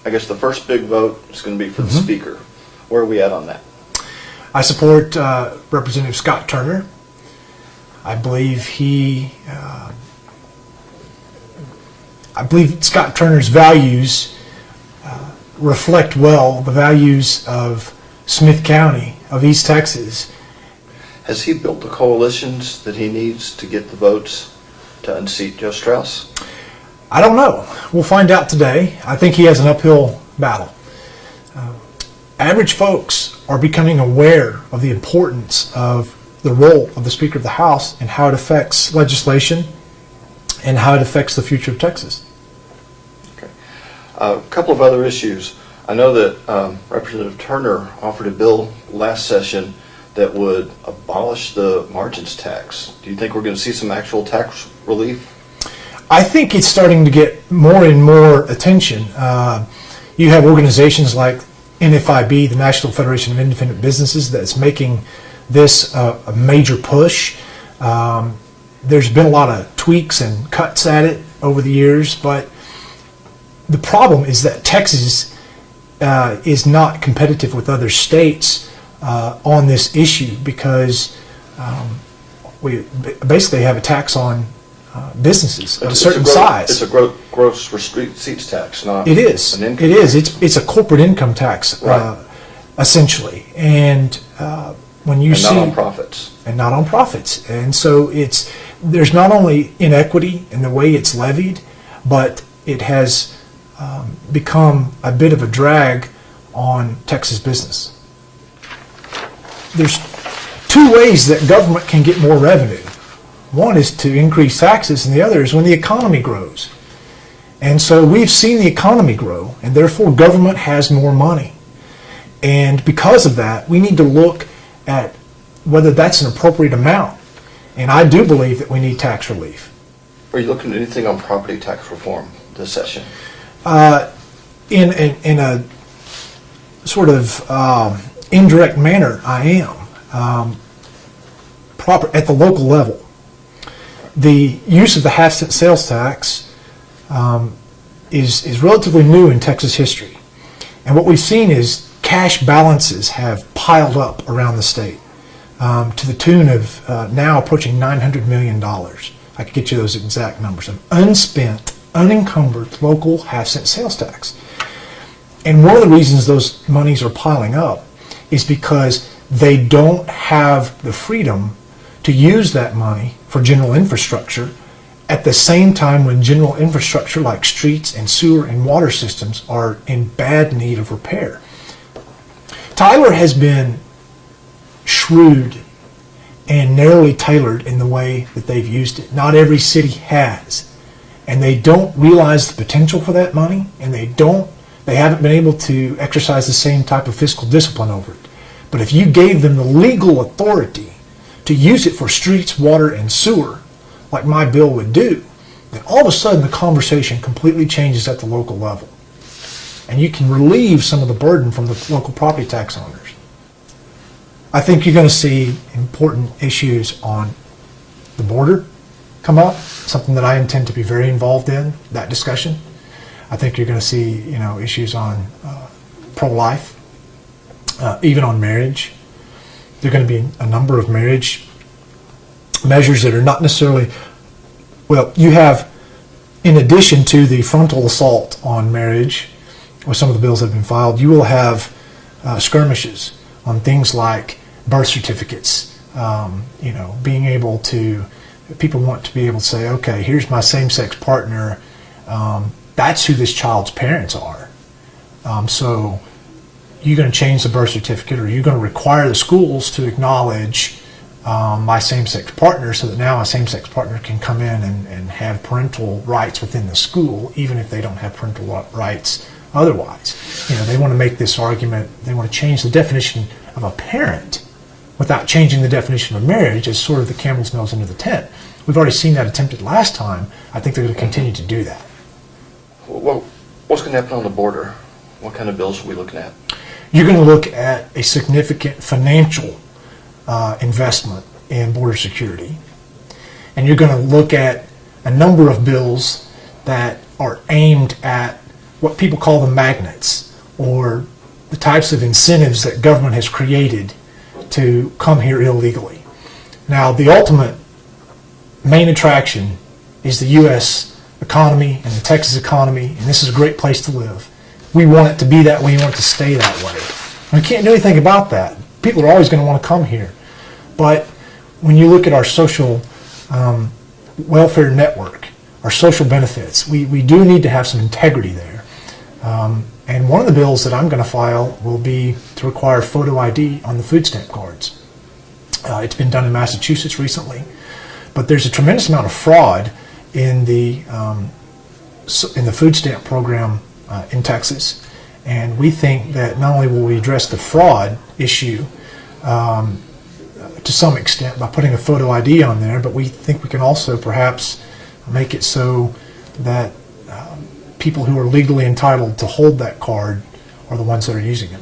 I guess the first big vote is going to be for the Speaker. Where are we at on that? I support Representative Scott Turner. I believe Scott Turner's values reflect well the values of Smith County, of East Texas. Has he built the coalitions that he needs to get the votes to unseat Joe Strauss? I don't know. We'll find out today. I think he has an uphill battle. Average folks are becoming aware of the importance of the role of the Speaker of the House and how it affects legislation and how it affects the future of Texas. Okay. A couple of other issues. I know that Representative Turner offered a bill last session that would abolish the margins tax. Do you think we're going to see some actual tax relief? I think it's starting to get more and more attention. You have organizations like NFIB, the National Federation of Independent Businesses, that's making this a major push. There's been a lot of tweaks and cuts at it over the years, but the problem is that Texas is not competitive with other states on this issue because we basically have a tax on businesses of a certain size. It's a gross receipts tax, not it is. An income it is. tax. It's a corporate income tax, right. Essentially, and when you see not on profits, and so there's not only inequity in the way it's levied, but it has become a bit of a drag on Texas business. There's two ways that government can get more revenue. One is to increase taxes, and the other is when the economy grows. And so we've seen the economy grow, and therefore government has more money. And because of that, we need to look at whether that's an appropriate amount. And I do believe that we need tax relief. Are you looking at anything on property tax reform this session? In a sort of indirect manner, I am. At the local level. The use of the half-cent sales tax is relatively new in Texas history. And what we've seen is cash balances have piled up around the state to the tune of now approaching $900 million. I could get you those exact numbers of unspent, unencumbered local half-cent sales tax. And one of the reasons those monies are piling up is because they don't have the freedom to use that money for general infrastructure at the same time when general infrastructure like streets and sewer and water systems are in bad need of repair. Tyler has been shrewd and narrowly tailored in the way that they've used it. Not every city has. And they don't realize the potential for that money, and they haven't been able to exercise the same type of fiscal discipline over it. But if you gave them the legal authority to use it for streets, water, and sewer, like my bill would do, then all of a sudden the conversation completely changes at the local level. And you can relieve some of the burden from the local property tax owners. I think you're going to see important issues on the border come up, something that I intend to be very involved in, that discussion. I think you're going to see issues on pro-life, even on marriage. There are going to be a number of marriage measures that are not necessarily, you have, in addition to the frontal assault on marriage, with some of the bills that have been filed, you will have skirmishes on things like birth certificates, being able to, people want to be able to say, okay, here's my same-sex partner, that's who this child's parents are. So you're going to change the birth certificate, or you're going to require the schools to acknowledge my same-sex partner, so that now my same-sex partner can come in and have parental rights within the school, even if they don't have parental rights otherwise. They want to make this argument, they want to change the definition of a parent without changing the definition of marriage as sort of the camel's nose into the tent. We've already seen that attempted last time. I think they're going to continue to do that. Well, what's going to happen on the border? What kind of bills are we looking at? You're going to look at a significant financial investment in border security. And you're going to look at a number of bills that are aimed at what people call the magnets, or the types of incentives that government has created to come here illegally. Now, the ultimate main attraction is the U.S. economy and the Texas economy, and this is a great place to live. We want it to be that way. We want it to stay that way. And we can't do anything about that. People are always going to want to come here. But when you look at our social welfare network, our social benefits, we do need to have some integrity there. And one of the bills that I'm going to file will be to require photo ID on the food stamp cards. It's been done in Massachusetts recently, but there's a tremendous amount of fraud in the food stamp program in Texas, and we think that not only will we address the fraud issue to some extent by putting a photo ID on there, but we think we can also perhaps make it so that people who are legally entitled to hold that card are the ones that are using it.